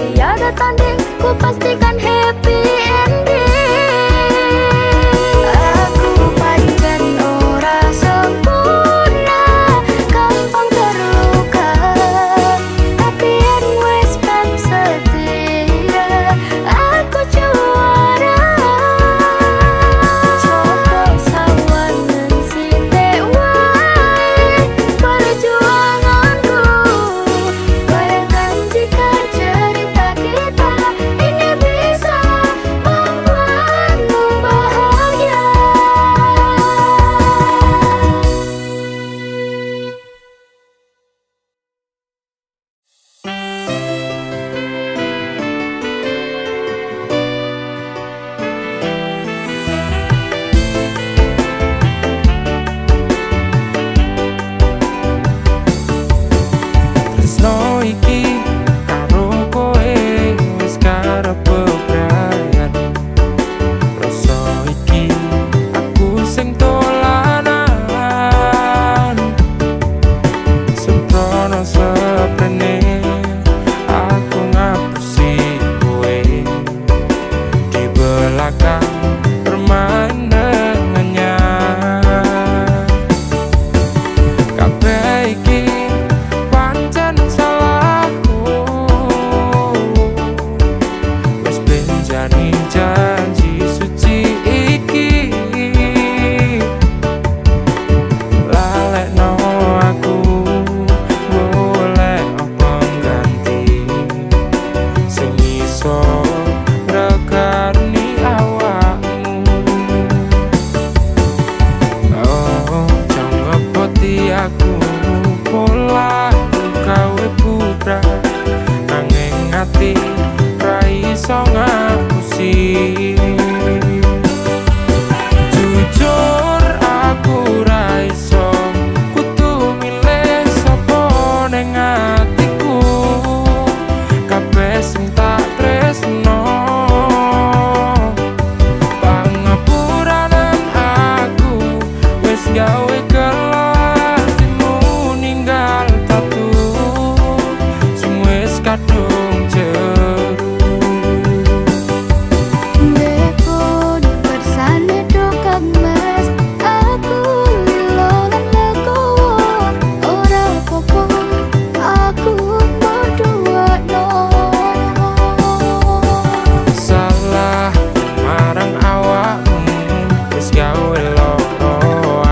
tiada tanding, ku pastikan happy ending. Aku pancen ora sempurna, gampang terluka, tapi yen wis bab setia, aku juara. Coba sawangan sithik wae perjuanganku, bayangkan jika cerita kita ini bisa membuatmu bahagia. Tresno iki karo kowe wis karep bebrayan. Rasa iki aku sing dolanan, sempurna seprene aku ngapusi kowe di belakang bermain dengannya. Kabeh iki pancen salahku, wis benjani janji suci iki, lalekno aku boleh apa ganti sing iso regani awakmu. Oh, jangan ngepoti aku pola gawe putra, nanging ati ra iso ngapusi. Jujur aku ra iso kudu milih sapa ning atiku, kabeh sing tak tresno pangapuranan aku wis gawe gelo atimu ninggal tatu sing wis kadung jeru. Nepun bersane do kemas, aku lilo lan legowo, ora apa-apa aku berduano. Salah marang awakmu wis gawe loro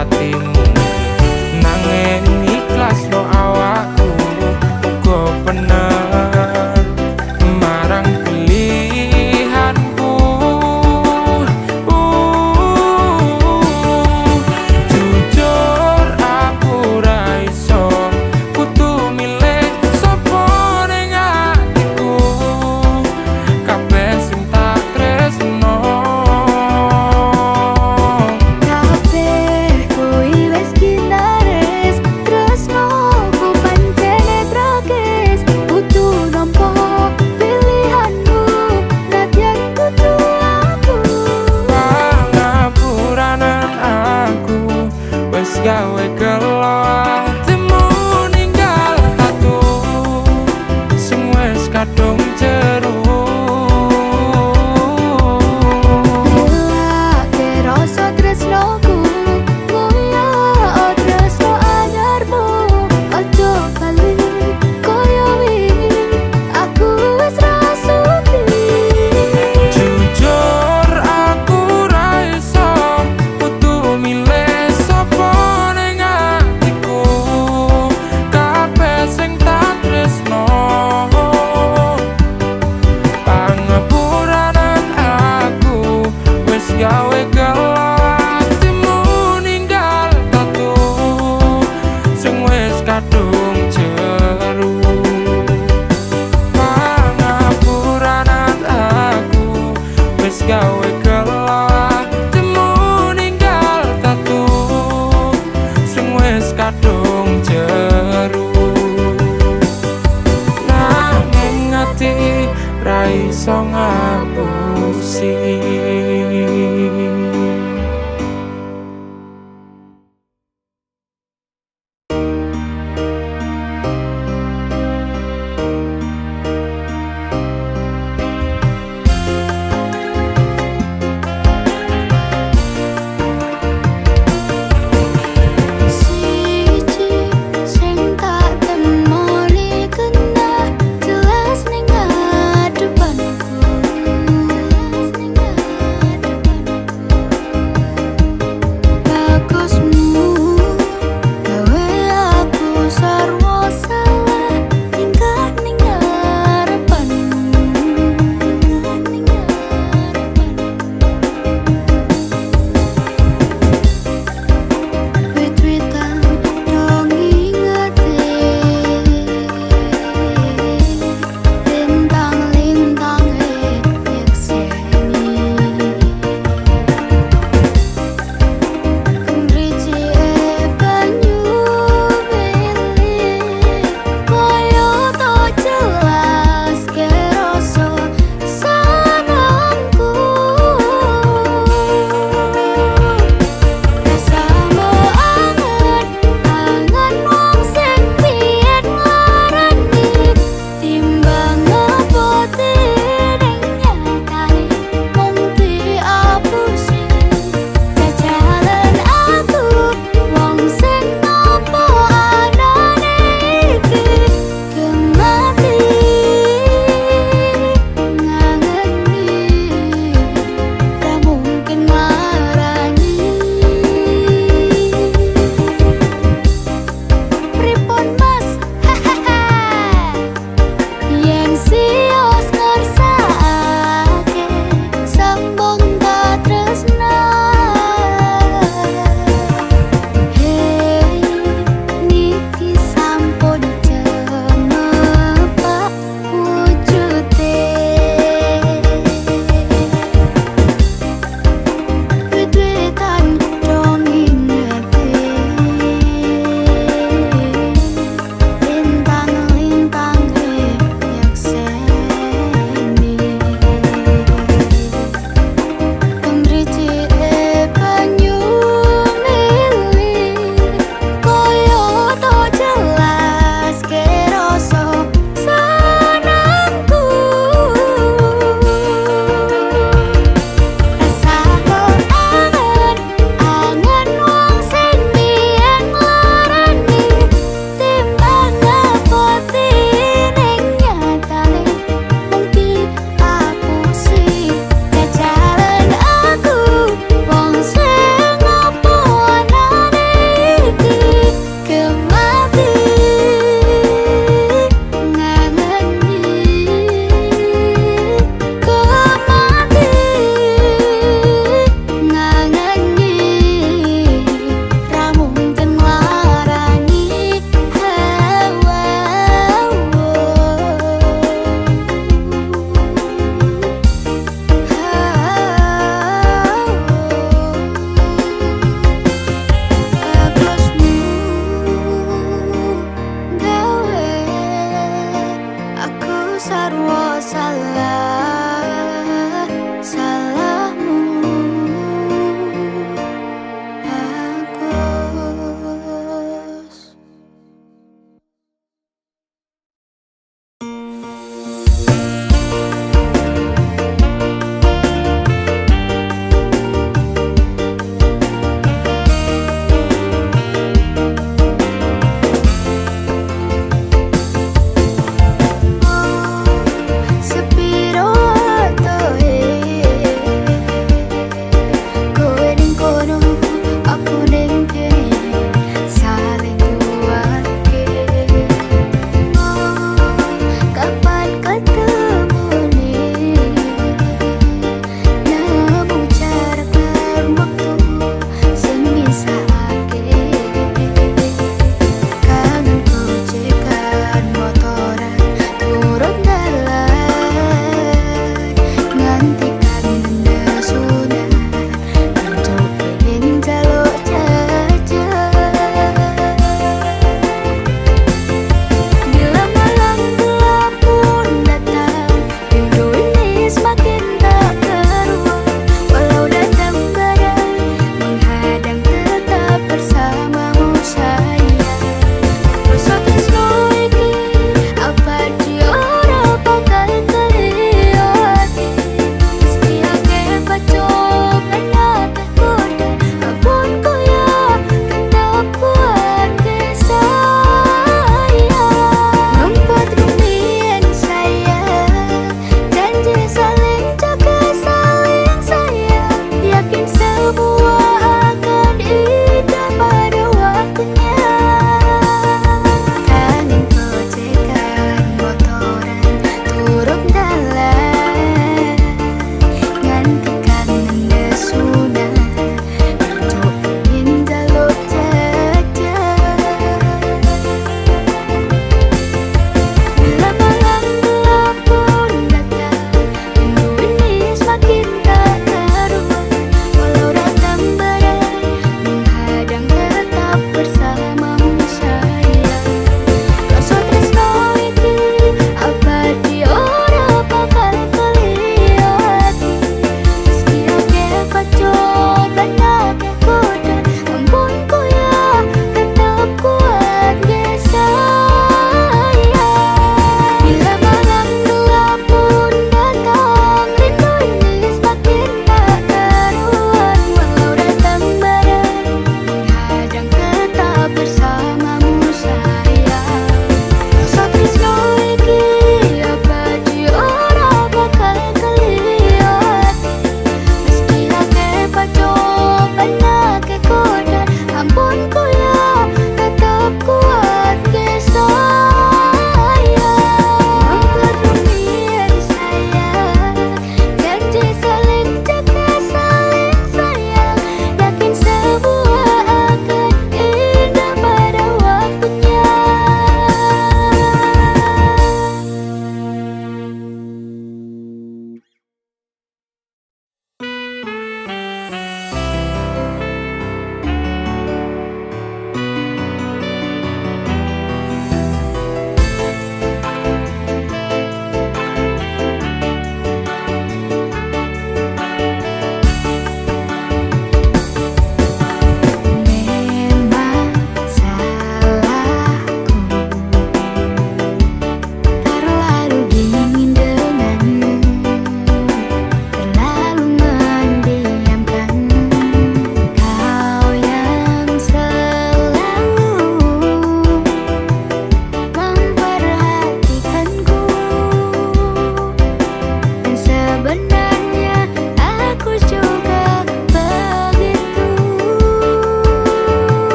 atimu, nanging ikhlasno awakku uga bener marang pilihanku. Jujur aku ra iso kudu milih sapa ning atiku, kabeh sing tak tresno Kabeh kuwi wis ginares, tresnoku pancene tragis, kudu nampa pilihanmu, nadyan kudu aku. pangapuranan aku wis gawe gelo atimu ninggal tatu sing wis kadung jeru. Relake rasa tresnoku, ngoyo tresno anyarmu, aja bali koyo wingi, aku wis rasuti. Jujur aku ra iso kudu milih sapa ning atiku, kabeh sing tak tresno pangapuranan aku wis gawe gelo atimu ninggal tatu sing wis kadung jeru. Pangapuranan aku wis gawe gelo atimu ninggal tatu sing wis kadung jeru, nanging ati ra iso ngapusi.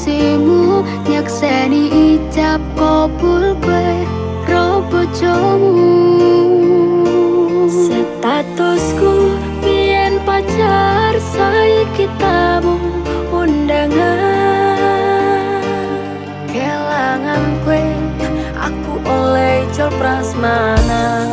emosimu, nyakseni ijab kabul kowe ro bojomu. Statusku biyen pacar, saiki tamu undangan. Kelangan kowe aku oleh ijol prasmanan.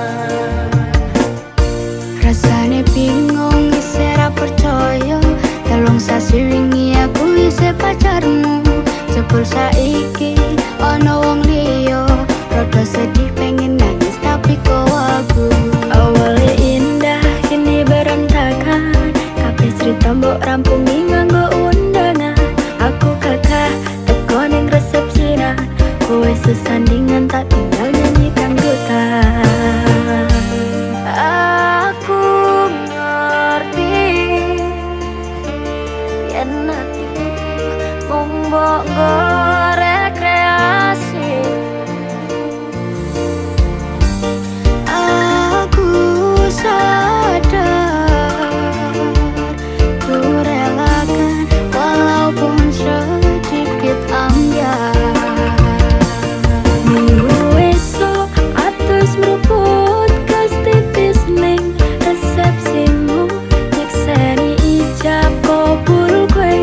Rasane bingung isih ra percaya, telung sasi wingi aku isih pacarmu. Jebul saiki ana wong liya, rada sedih pengen nangis tapi kok aku. Awalnya indah kini berantakan, kabeh cerita mbok rampungi nganggo undangan. Aku kakak teko ning resepsinan, kowe sesandingan tak tinggal nyanyi kanggotan. Aku ngerti yen hatiku mung mbok nggo rekreasi. Aku sadar ku relakan walaupun sedikit ambiar. Minggu esok atus meruput kas tipis ning resepsimu, nyekseni ijab kabul kowe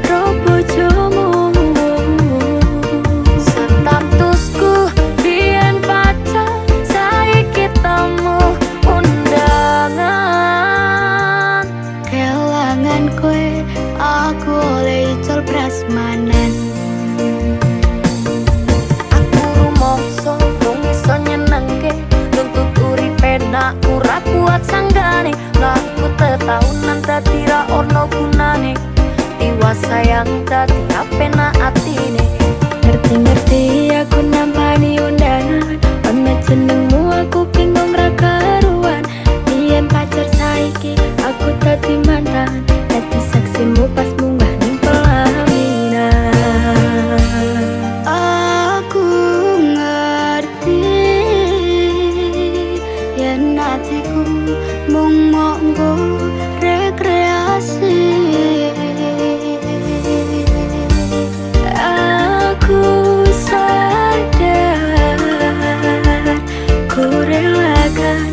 ro bojomu. Statusku biyen pacar, saiki tamu undangan. Kelangan kowe aku oleh ijol prasmanan. Aku rumangsa mung iso nyenengke, nuntut uripe nak ora kuat sanggane. Laku tetahunan dadi ra ono gunane, tiwas sayang dadi apenak atine. Ngerti-ngerti aku nampani undangan, ana jenengmu aku bingung ra karuan. Biyen pacar saiki aku dadi mantan, dadi saksimu pas munggah ning pelaminan. Aku ngerti yen hatiku mung nggo rekreasi. Aku sadar ku relakan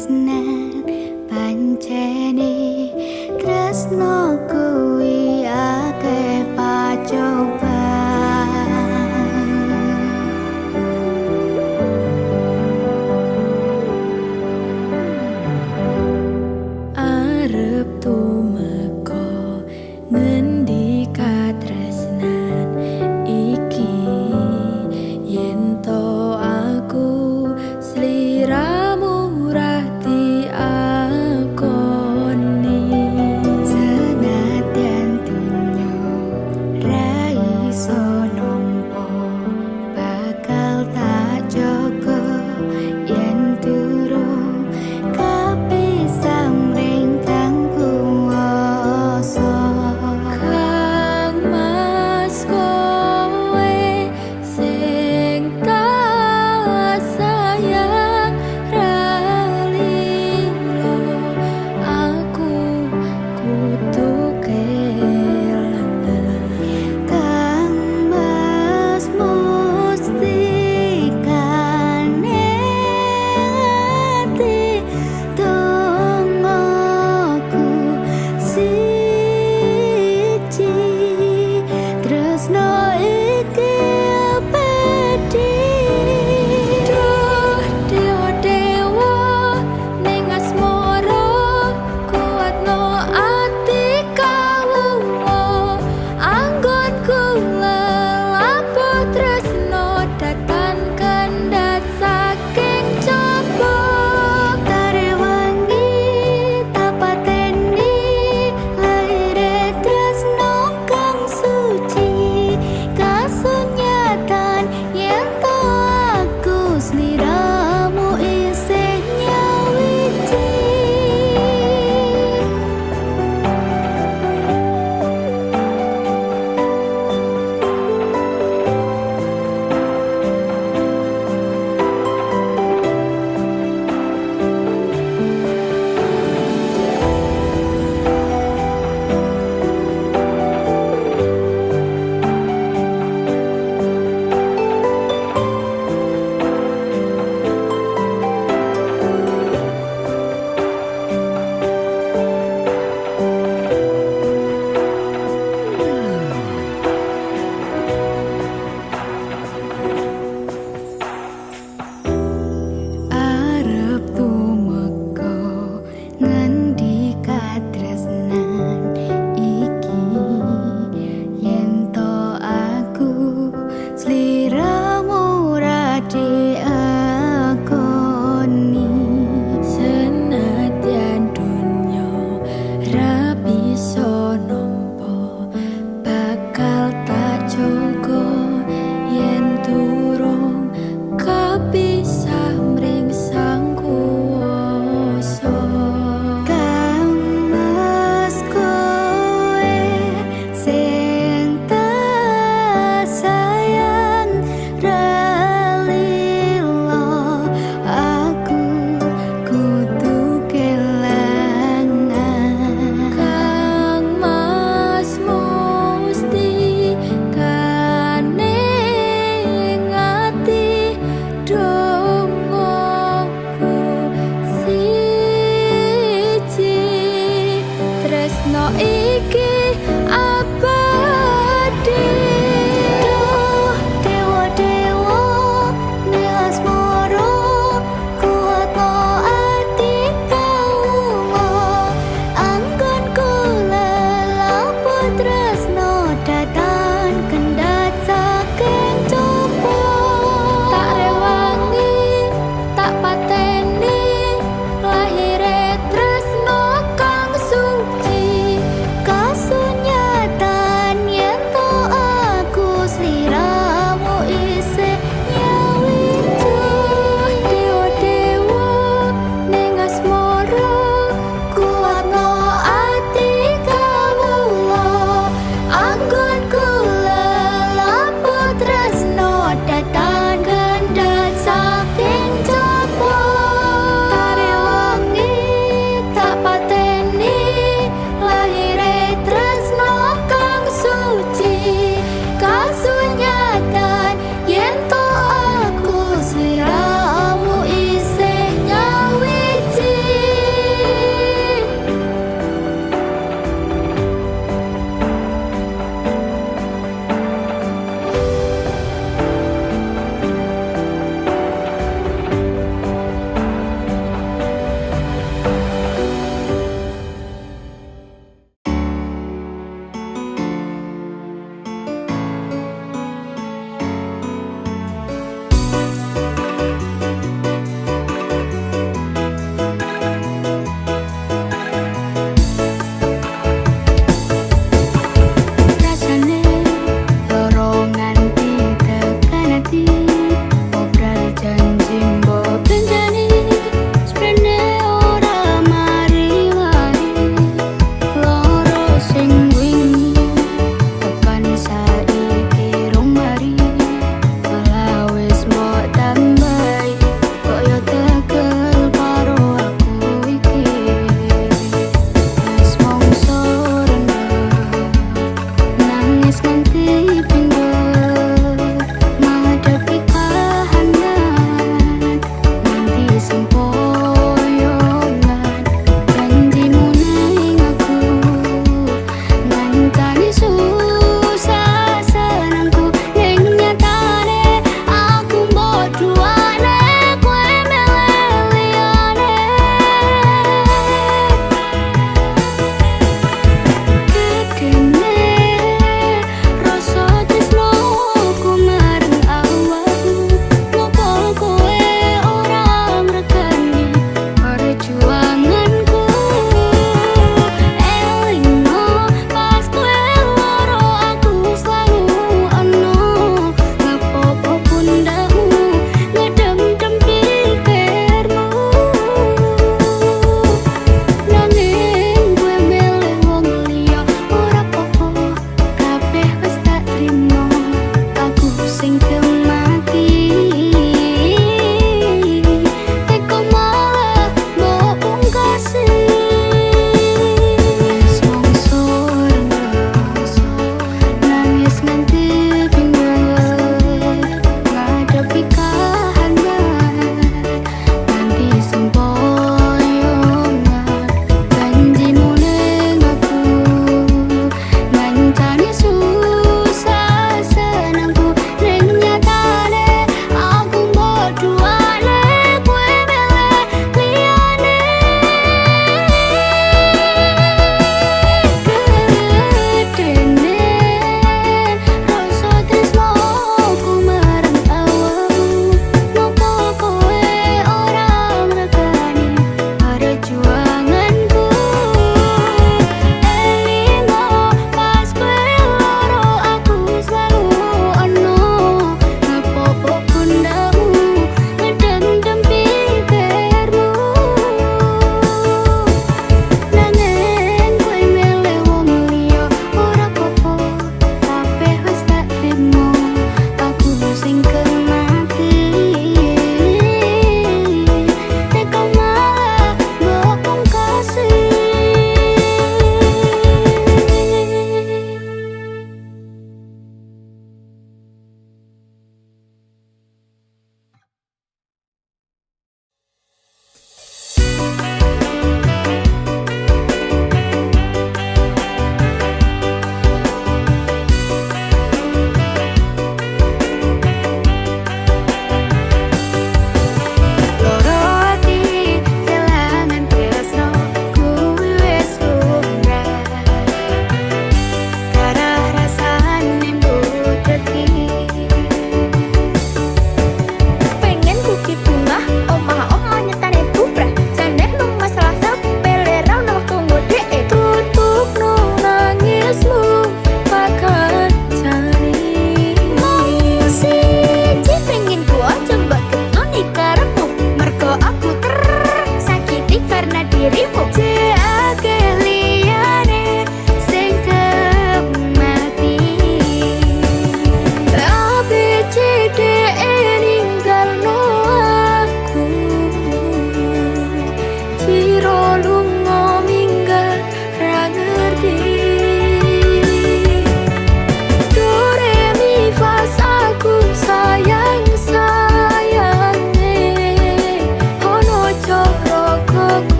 tresnan pancene tresno kuwi akeh pacobaan arep tumeka ngendi katresnan iki yen to aku sliramu ora diakoni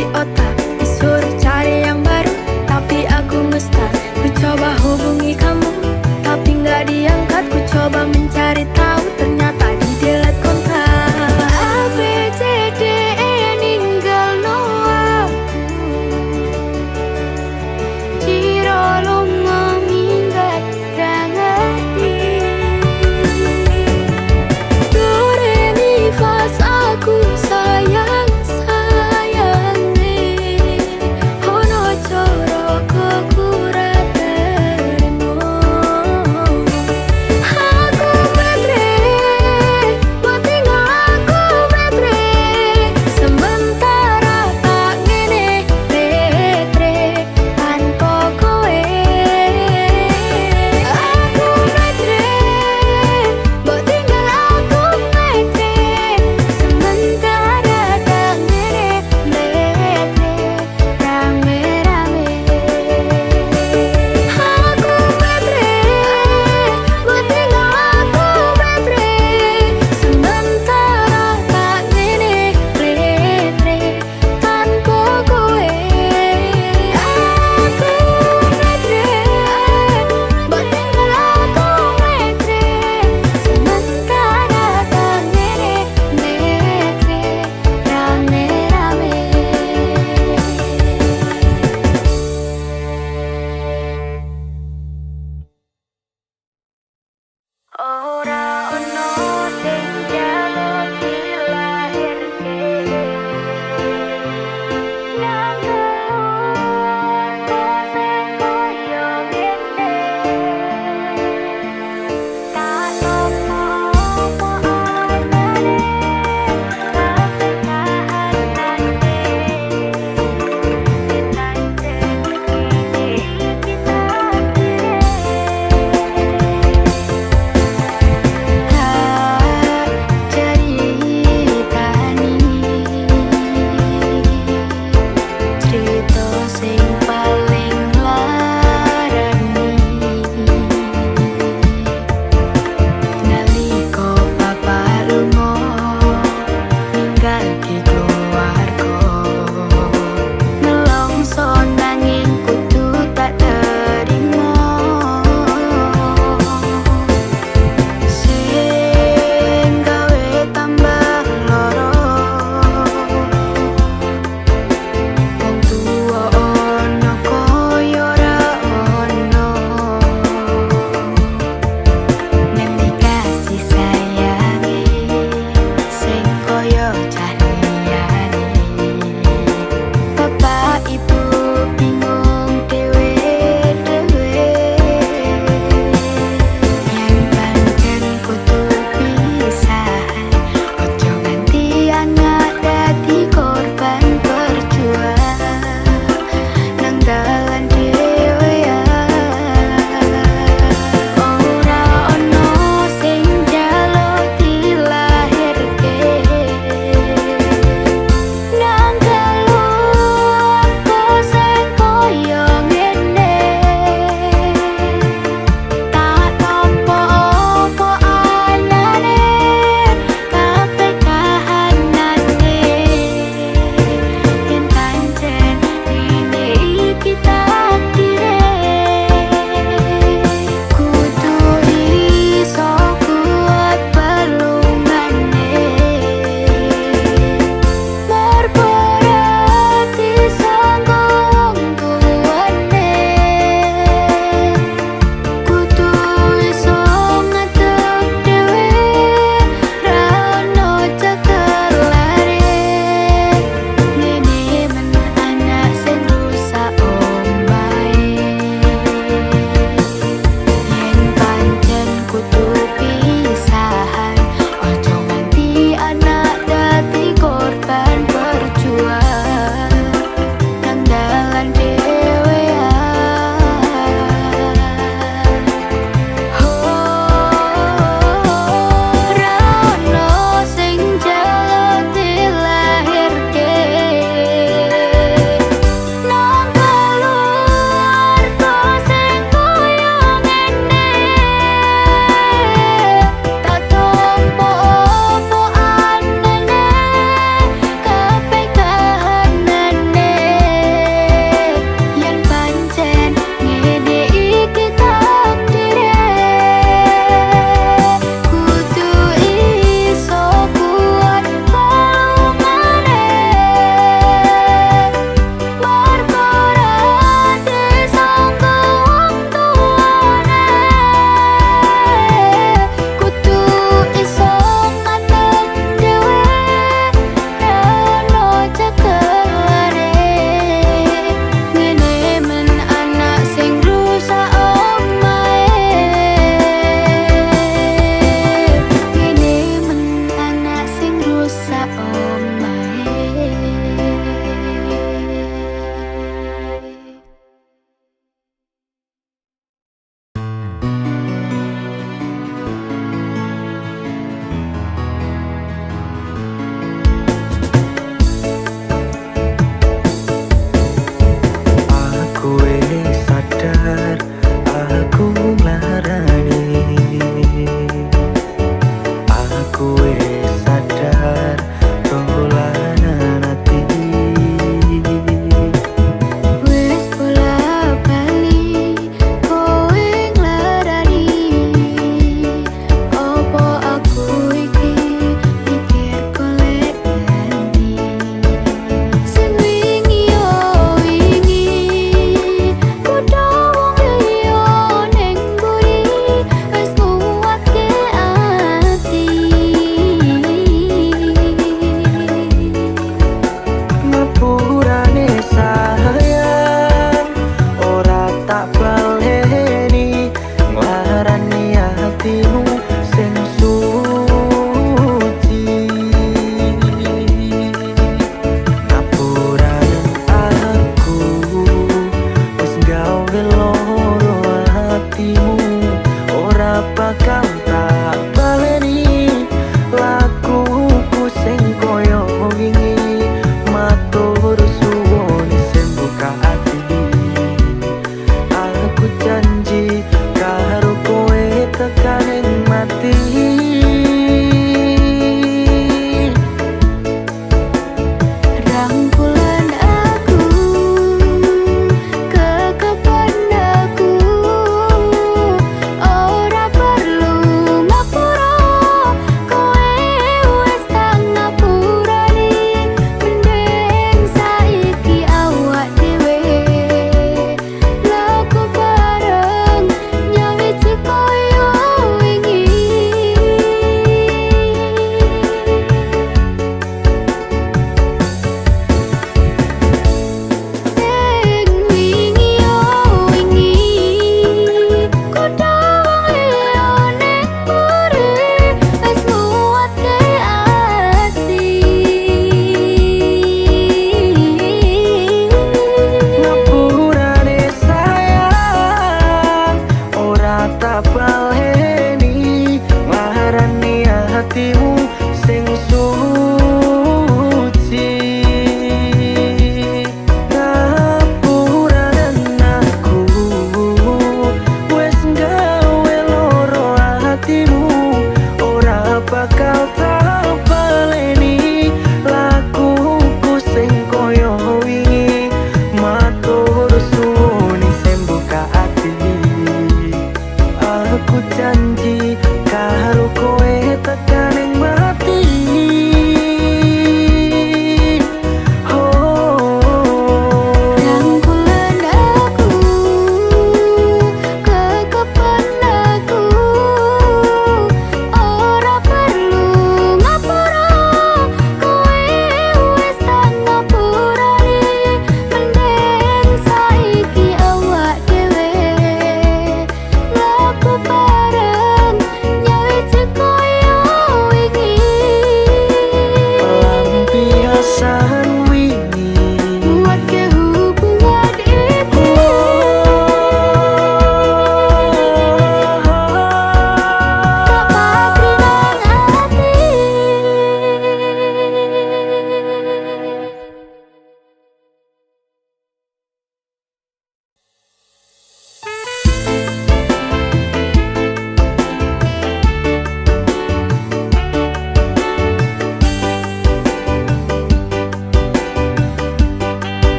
di otak, disuruh cari yang baru, tapi aku ngestak. Ku coba hubungi kamu, tapi nggak diangkat. Ku coba mencari tahu, ternyata di delete kontak. A B C D E ninggal no aku, Ciro lunga minggat gak ngerti. Do re mi fa aku sayang sayang nih.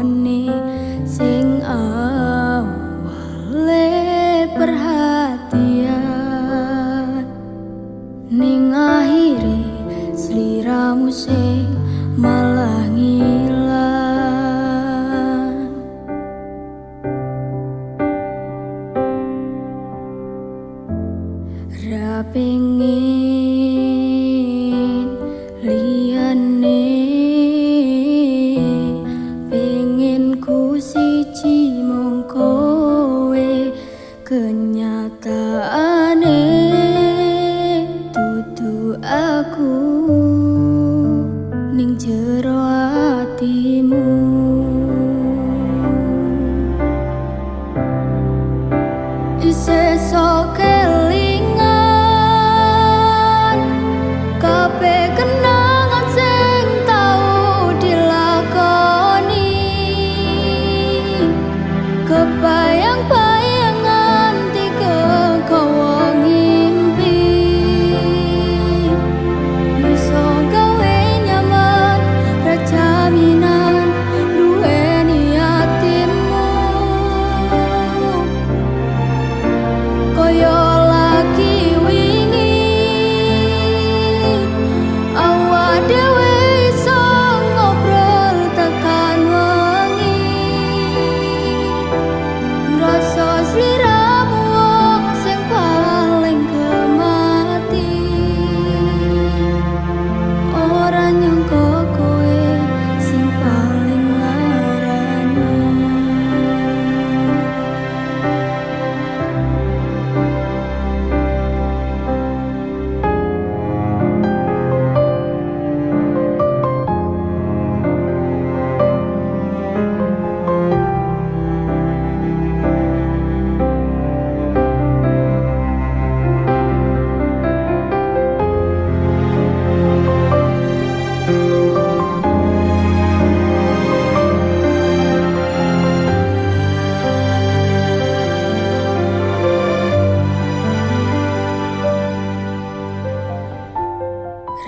lakoni sing awale perhatian ning akhiri sliramu sing malah ngilang. Ra pengin liyane, pengin ku siji mung kowe, kenyataane dudu aku ning jero atimu. Isih sok kelingan kabeh kenangan sing tau dilakoni, kebayang-bayangan tiga kowo ngimpi, bisa gawe nyaman ra jaminan duweni atimu. Koyo lagi wingi awak dhewe iso ngobrol tekan wengi, ngrasa sliramu wong sing paling kemati, ora nyangka kowe sing paling larani.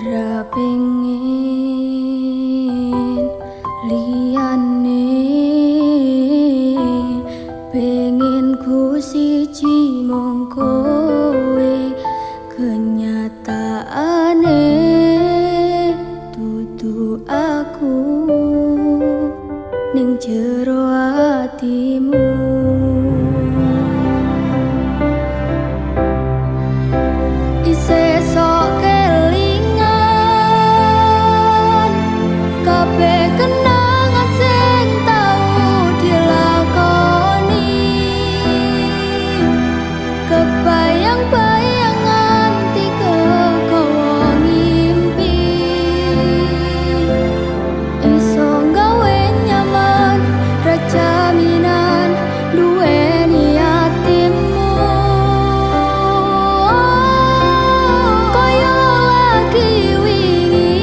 Ra pengin liyane, pengin ku siji mung kowe, kenyataane dudu aku ning jero atimu. Isih sok kelingan kabeh kenangan sing tau dilakoni, kebayang-bayangan tiga kowo ngimpi, iso gawe nyaman ra jaminan duweni atimu. Koyo lagi wingi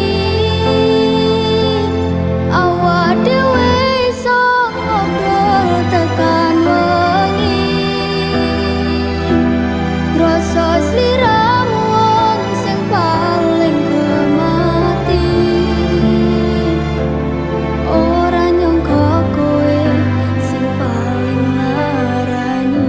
awak dhewe iso ngobrol tekan wengi, ngrasa sliramu wong sing paling kemati, ora nyangka kowe sing paling larani.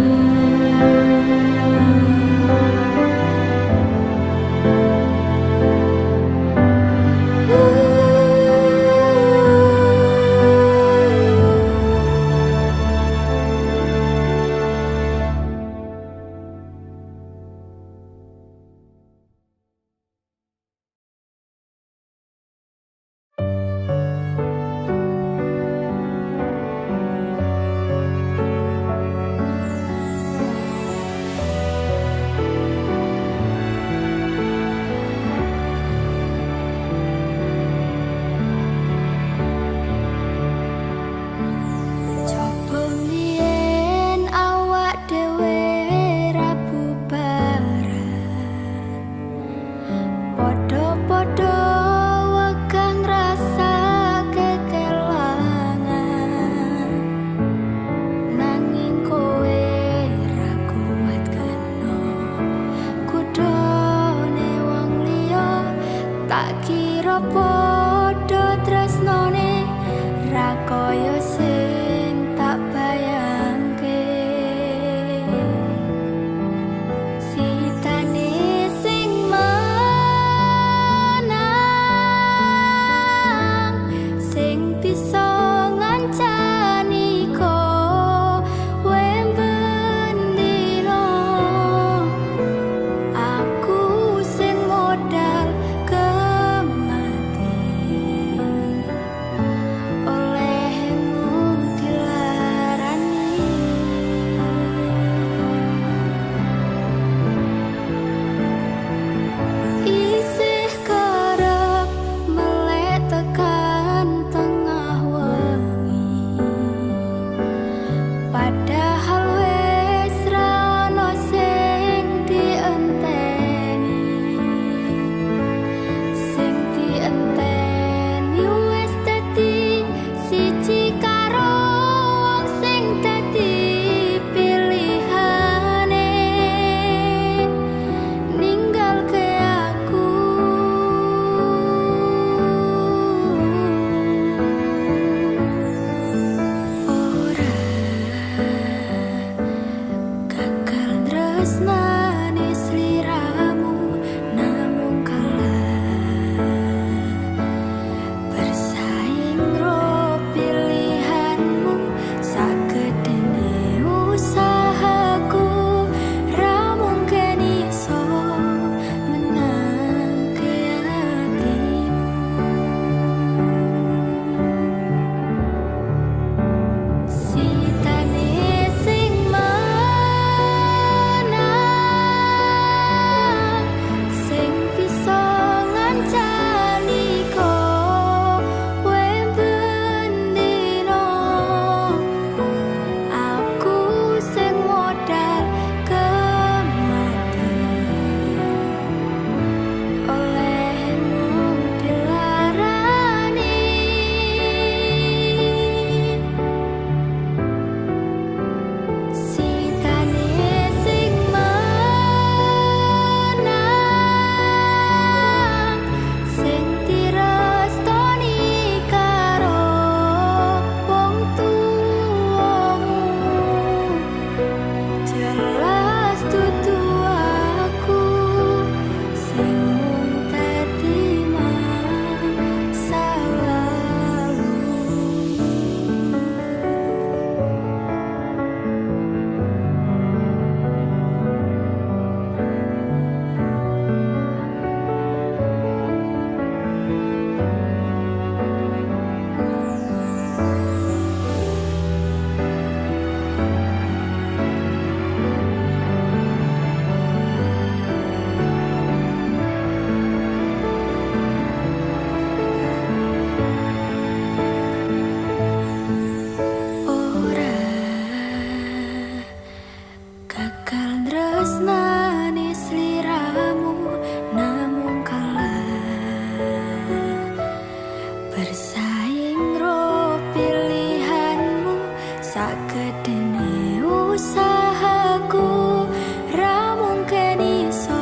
Sakedene usahaku ra mungkin iso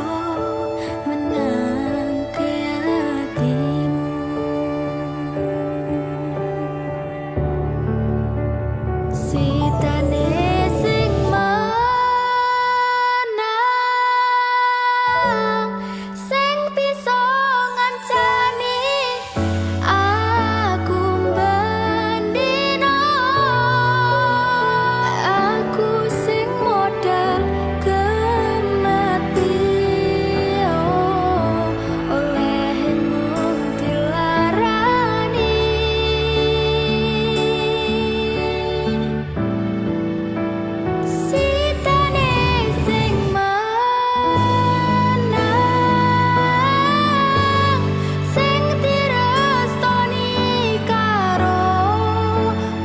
menangke hatimu. Sitane sing menang, sing bisa ngancani aku mbendino. Aku sing modal kematian, olehmu dilarani. Sitane sing menang, sing direstoni karo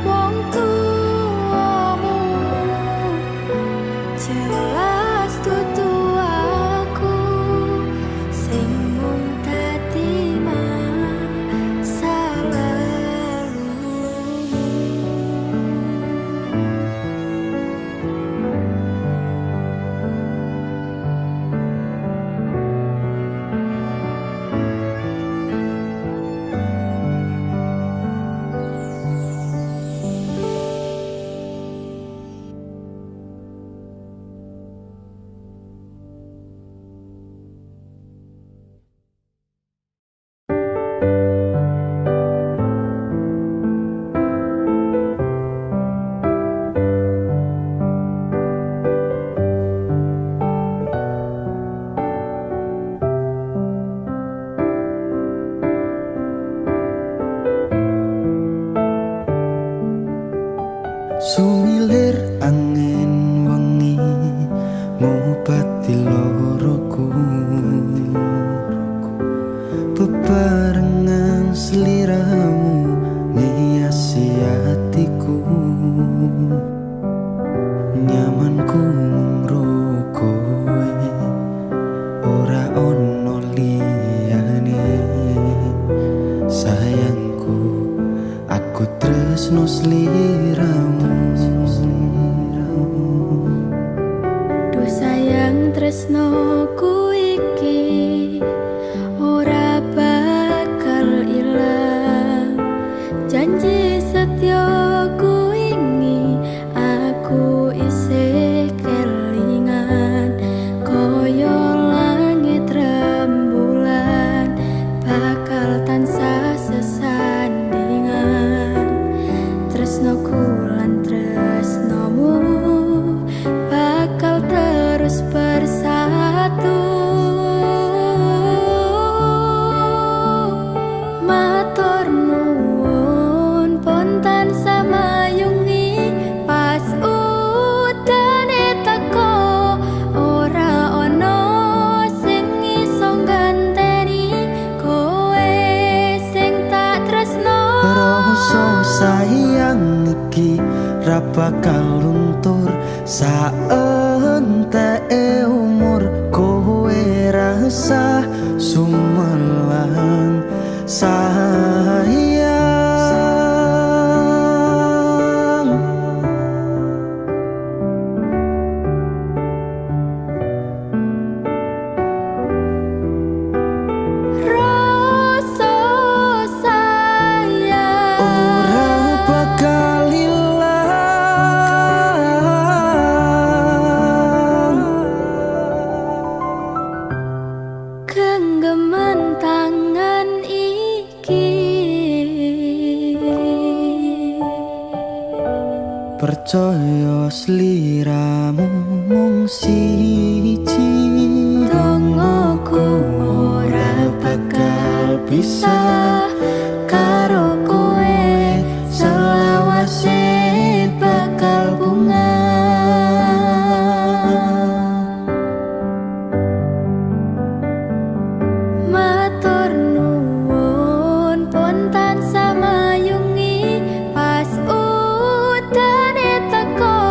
wong tuamu. Jelas dudu aku sing mung dadi Sumilir angin wengi ngobati loroku, bebarengan seliramu ngiasi hatiku. Nyamanku mung kowe, ora ono liyane. Sayangku, aku tresno sliramu. Duh sayang tresnoku iki ora bakal ilang. Janji setyaku ini aku isih kelingan. Koyo langit rembulan bakal tansah sesandingan. Tresnoku lan tresnomu bakal terus bersatu. Matur nuwun pontan samayungi pas udane teko. Ora ono sing iso ganteni kowe sing tak tresno. Rasa sayang iki ra bakal luntur saenteke umur. Kowe rasa sumelang sayang. Rasa sayang Ora bakal ilang. genggaman tangan iki. Percaya sliramu mung siji. Dongoku ora bakal bisa karo kowe, selawase bakal bunga. Matur nuwun pontan samayungi pas udane teko.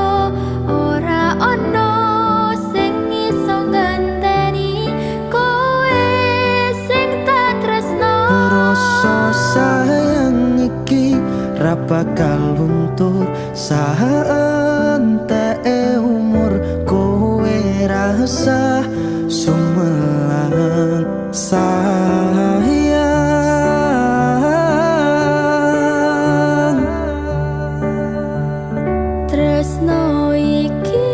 Ora ono sing iso ganteni kowe sing tak tresno. Rasa entek umur kowe rasa sumelang sayang. Tresno iki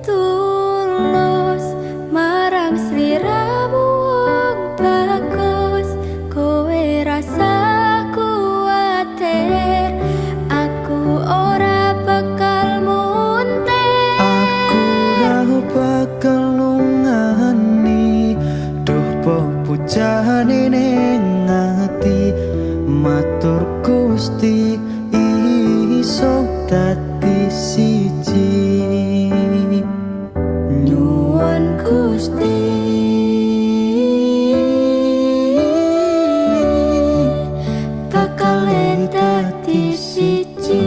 tulus marang sliramu wong bagus, kowe rasa kuwatir aku ora bakal muntir. Aku gak bakal lungani, duh pepujane ning ati, matur Gusti iso dadi siji. Nyuwun Gusti bakal dadi siji.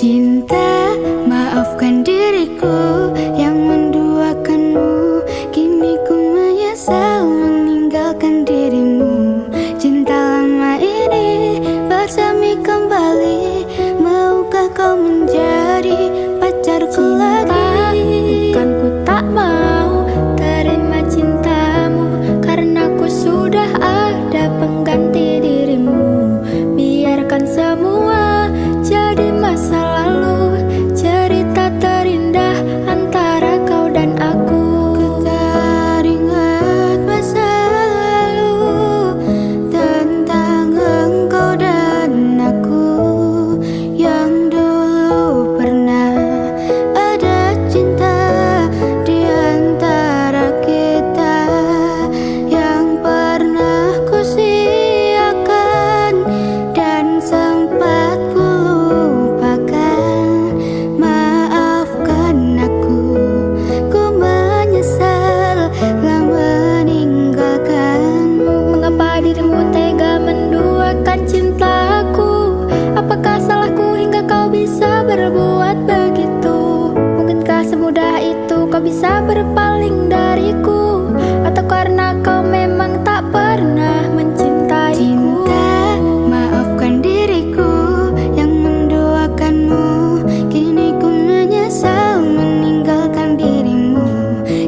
Cinta, maafkan diriku yang menduakanmu. Kini ku menyesal meninggalkan dirimu. Cinta lama ini bersemi kembali. Maukah kau menjadi pacarku lagi? Bukan ku tak mau terima cintamu, karena ku sudah ada pengganti dirimu. Biarkan semua jadi masa lalu, cerita terindah antara kau dan aku. Ku teringat masa lalu tentang engkau dan aku, yang dulu pernah ada cinta di antara kita, yang pernah ku siakan dan sempat ku lupakan. Maafkan aku, ku menyesal telah meninggalkanmu. Mengapa dirimu tega menduakan cintaku? Apakah salahku hingga kau bisa berbuat begitu? Mungkinkah semudah itu kau bisa berpaling dariku? Atau karena kau memang tak pernah mencintaiku? Cinta, maafkan diriku yang menduakanmu. Kini ku menyesal meninggalkan dirimu.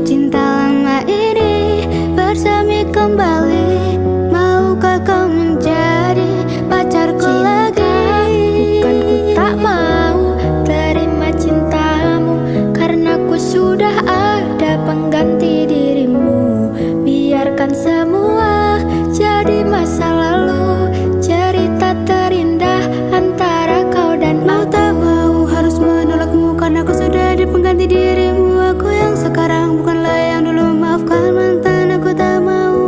Cinta lama ini bersemi kembali. Maukah kau menjadi pacarku lagi? Bukan ku tak mau terima cintamu, karena ku sudah ada pengganti dirimu. Biarkan semua jadi masa lalu, cerita terindah antara kau dan aku. Tak mau harus menolakmu, karena aku sudah ada pengganti dirimu. Aku yang sekarang bukanlah yang dulu. Maafkan mantan, aku tak mau.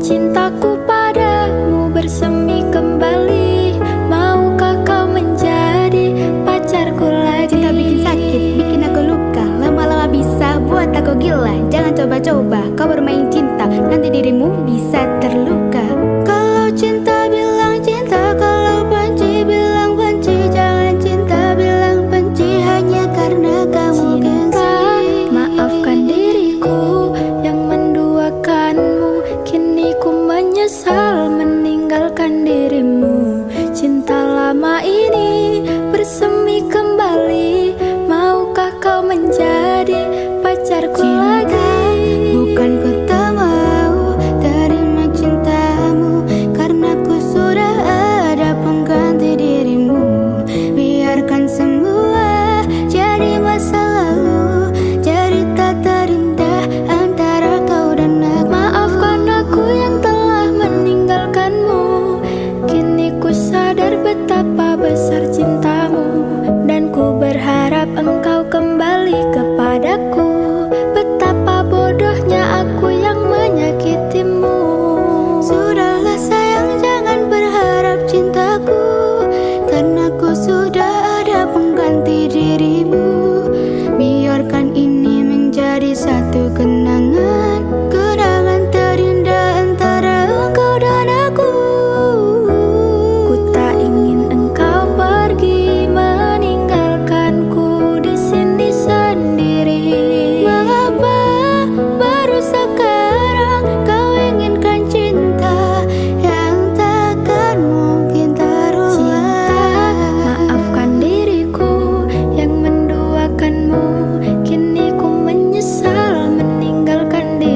Cintaku padamu bersemi kembali. Maukah kau menjadi pacarku lagi? Cinta bikin sakit, bikin aku luka, lama-lama bisa buat aku gila. Jangan coba-coba kau bermain cinta, nanti dirimu bisa terluka. Kalau cinta bilang cinta, kalau benci bilang benci. Jangan cinta bilang benci hanya karena kamu gengsi. Maafkan diriku yang menduakanmu. Kini ku menyesal meninggalkan dirimu. Cinta lama ini bersemi kembali. Maukah kau menjadi pacarku lagi? Bukan ku tak mau terima cinta kenangan, kenangan terindah antara engkau dan aku. Ku tak ingin engkau pergi meninggalkanku di sini sendiri. Mengapa baru sekarang kau inginkan cinta yang takkan mungkin terulang? Maafkan diriku yang menduakanmu, kini ku menyesal meninggalkan dirimu.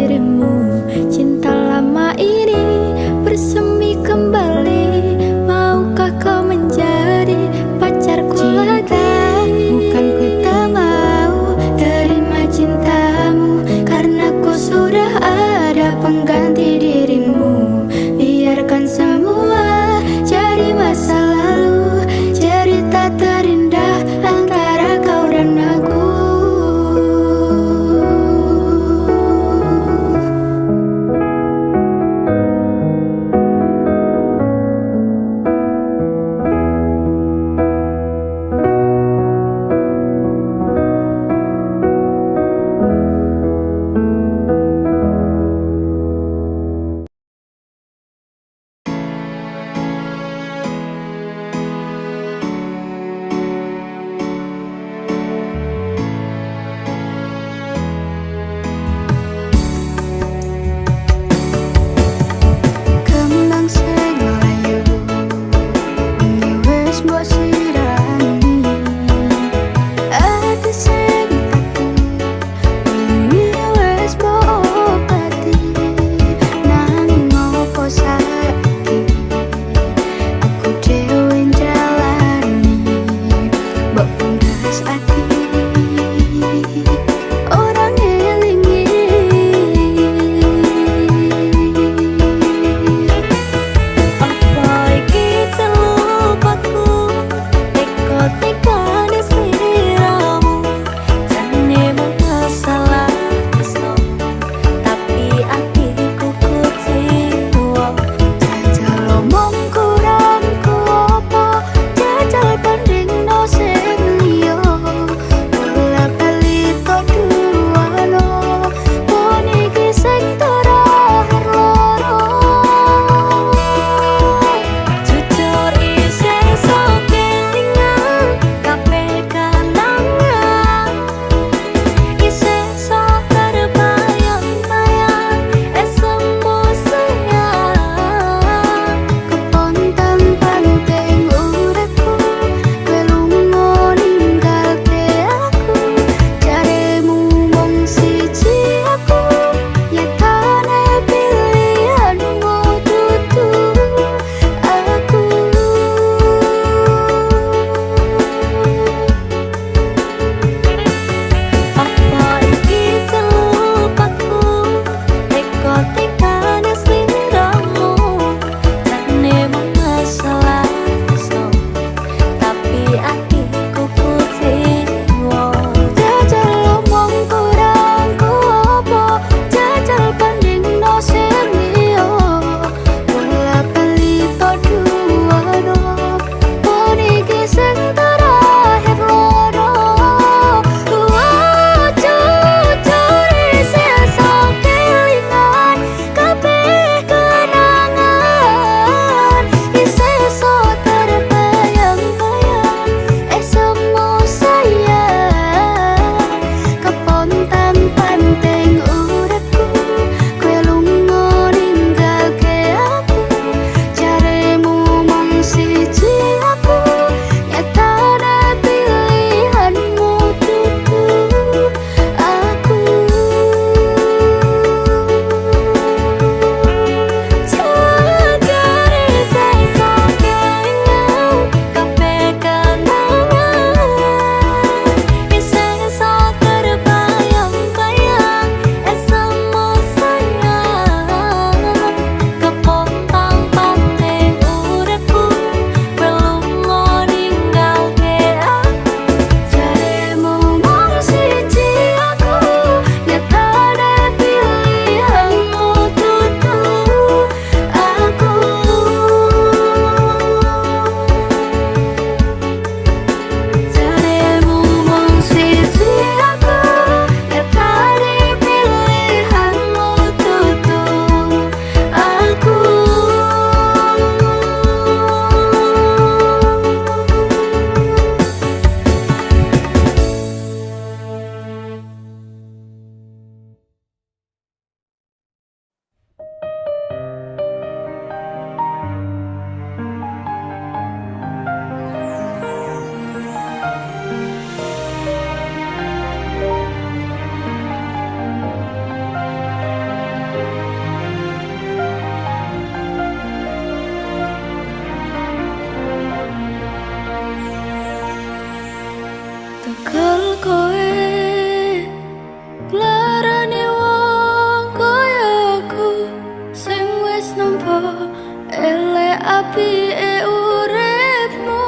apike uripmu.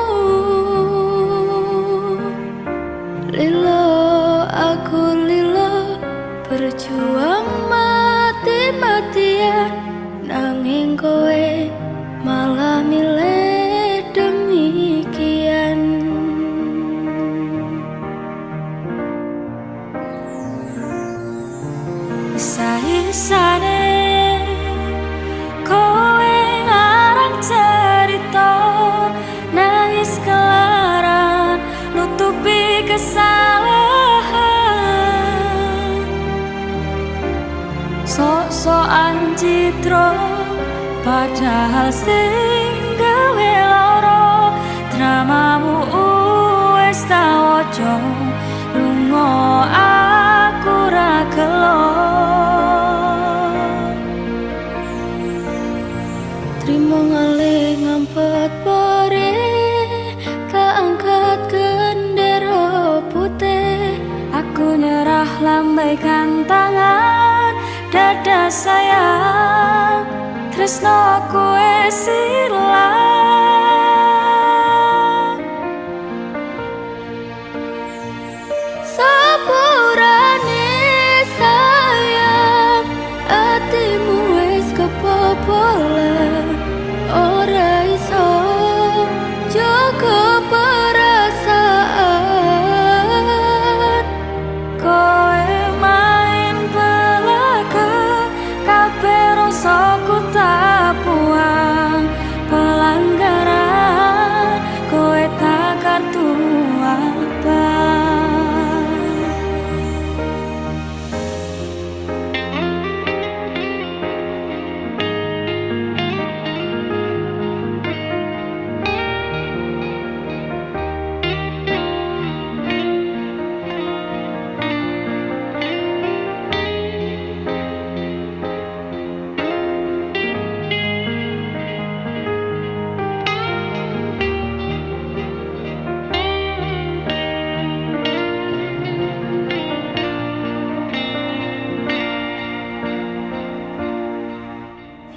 Lilo aku lilo berjuang mati-matian, nanging kowe malah milih demikian. Isa-isane kowe ngarang cerita, nangis kelaran nutupi kesalahan. Sok-sokan citra padahal sing gawe lara, dramamu wis tak waca, lunga aku ra gelo. Trimo ngalih ngampet pore, keangkat gendera putih. Aku nyerah lambaikan tangan, dada sayang, tresnoku wis ilang. Sepurane sayang, atimu wis kebobolan, ora iso jaga perasaan. Kowe main belaga, kabeh rasaku tak buang. Pelanggaran kowe tak kartu abang.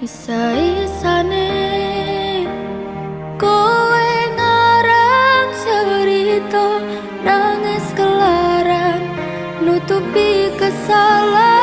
Isa-isane kowe ngarang cerita, nangis kelaran nutupi kesalahan.